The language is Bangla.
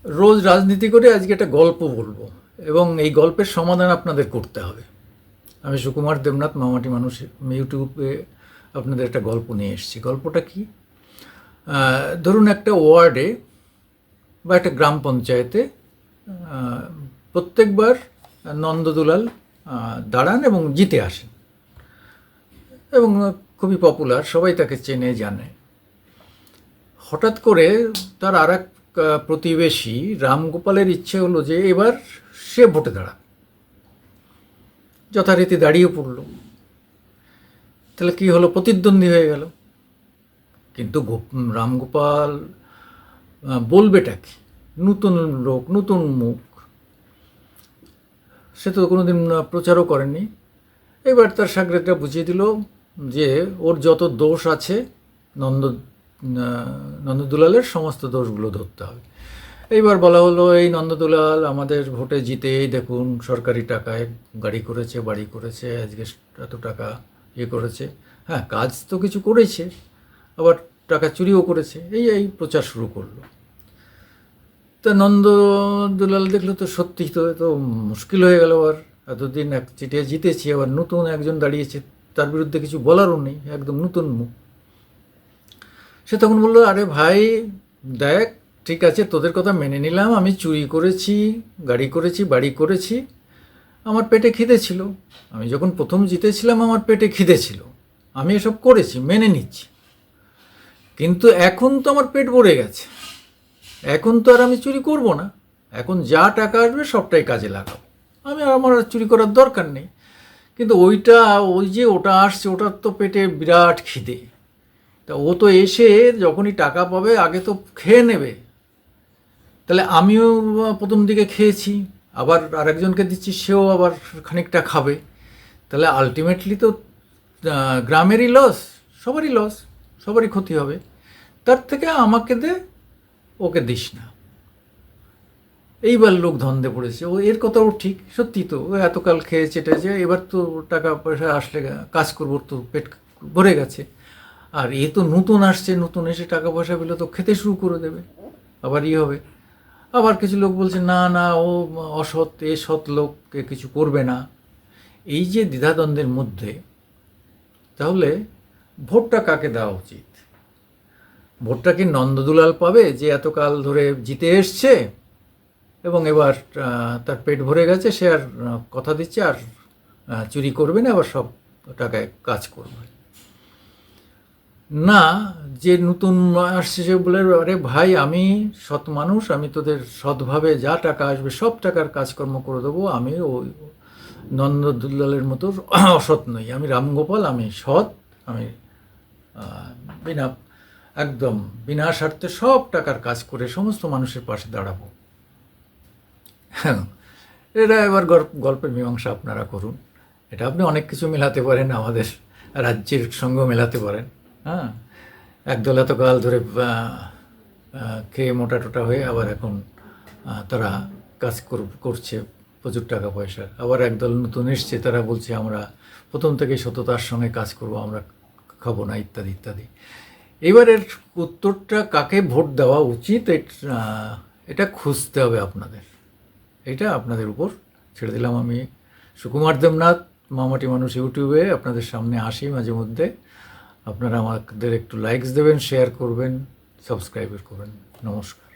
রোজ রাজনীতি করে আজকে একটা গল্প বলবো এবং এই গল্পের সমাধান আপনাদের করতে হবে। আমি সুকুমার দেবনাথ, মামাটি মানুষ ইউটিউবে আপনাদের একটা গল্প নিয়ে এসেছি। গল্পটা কি? ধরুন একটা ওয়ার্ডে বা একটা গ্রাম পঞ্চায়েতে প্রত্যেকবার নন্দদুলাল দাঁড়ান এবং জিতে আসেন এবং খুবই পপুলার, সবাই তাকে চেনে জানে। হঠাৎ করে তার আর এক প্রতিবেশী রামগোপালের ইচ্ছে হলো যে এবার সে ভোটে দাঁড়াবে। যথারীতি দাঁড়িয়ে পড়ল। তাহলে কি হলো? প্রতিদ্বন্দ্বী হয়ে গেল। কিন্তু রামগোপাল বলবেটা কি? নতুন লোক, নতুন মুখ, সে তো কোনোদিন প্রচারও করেনি। এবার তার সাগরেদরা বুঝিয়ে দিল যে ওর যত দোষ আছে নন্দদুলালের সমস্ত দোষগুলো ধরতে হবে। এইবার বলা হলো, এই নন্দদুলাল আমাদের ভোটে জিতে এই দেখুন সরকারি টাকায় গাড়ি করেছে, বাড়ি করেছে, আজকে এত টাকা ইয়ে করেছে। হ্যাঁ, কাজ তো কিছু করেছে, আবার টাকা চুরিও করেছে। এই প্রচার শুরু করলো। তা নন্দদুলাল দেখলো তো সত্যি তো, তো মুশকিল হয়ে গেল। আর এতদিন এক চিঠিয়ে জিতেছি, আবার নতুন একজন দাঁড়িয়েছে, তার বিরুদ্ধে কিছু বলারও নেই, একদম নতুন মুখ। সে তখন বললো, আরে ভাই দেখ, ঠিক আছে তোদের কথা মেনে নিলাম, আমি চুরি করেছি, গাড়ি করেছি, বাড়ি করেছি, আমার পেটে খিদে ছিল। আমি যখন প্রথম জিতেছিলাম আমার পেটে খিদে ছিল, আমি এসব করেছি, মেনে নিচ্ছি। কিন্তু এখন তো আমার পেট ভরে গেছে, এখন তো আর আমি চুরি করব না। এখন যা টাকা আসবে সবটাই কাজে লাগাবো, আমার আর চুরি করার দরকার নেই। কিন্তু ওই যে ওটা আসছে, ওটার তো পেটে বিরাট খিদে। তা ও তো এসে যখনই টাকা পাবে আগে তো খেয়ে নেবে। তাহলে আমিও প্রথম দিকে খেয়েছি, আবার আরেকজনকে দিচ্ছি, সেও আবার খানিকটা খাবে। তাহলে আলটিমেটলি তো গ্রামেরই লস, সবারই লস, সবারই ক্ষতি হবে। তার থেকে আমাকে দে, ওকে দিস না। এইবার লোক ধন্দে পড়েছে। এর কথাও ঠিক, সত্যি তো, ও এতকাল খেয়ে চেটেছে, এবার তো টাকা পয়সা আসলে কাজ করবো, তো পেট ভরে গেছে। আর এ তো নতুন আসছে, নতুন এসে টাকা পয়সা পেলে তো খেতে শুরু করে দেবে, আবার হবে। আবার কিছু লোক বলছে না না, ও অসৎ, এ সৎ লোক, এ কিছু করবে না। এই যে দ্বিধাদ্বন্দ্বের মধ্যে, তাহলে ভোটটা কাকে দেওয়া উচিত? ভোটটা কি নন্দদুলাল পাবে যে এতকাল ধরে জিতে এসছে এবং এবার তার পেট ভরে গেছে, সে আর কথা দিচ্ছে আর চুরি করবে না, আবার সব টাকায় কাজ করবে? না, যে নতুন আসছে সে বলে, আরে ভাই আমি সৎ মানুষ, আমি তোদের সৎভাবে যা টাকা আসবে সব টাকার কাজকর্ম করে দেবো, আমি ওই নন্দদুলালের মতো অসৎ নই, আমি রামগোপাল, আমি সৎ, আমি বিনা একদম বিনা স্বার্থে সব টাকার কাজ করে সমস্ত মানুষের পাশে দাঁড়াবো। হ্যাঁ, এটা এবার গল্পের মীমাংসা আপনারা করুন। এটা আপনি অনেক কিছু মেলাতে পারেন, আমাদের রাজ্যের সঙ্গেও মেলাতে পারেন। হ্যাঁ, একদল এতকাল ধরে খেয়ে মোটা টোটা হয়ে আবার এখন তারা কাজ করছে প্রচুর টাকা পয়সা। আবার একদল নতুন এসছে, তারা বলছে আমরা প্রথম থেকে সততার সঙ্গে কাজ করব, আমরা খাবো না, ইত্যাদি ইত্যাদি। এবারের উত্তরটা কাকে ভোট দেওয়া উচিত, এটা খুঁজতে হবে আপনাদের। এটা আপনাদের উপর ছেড়ে দিলাম। আমি সুকুমার দেবনাথ, মামাটি মানুষ ইউটিউবে আপনাদের সামনে আসি মাঝে মধ্যে। আপনারা আমাদের একটু লাইকস দেবেন, শেয়ার করবেন, সাবস্ক্রাইব করবেন। নমস্কার।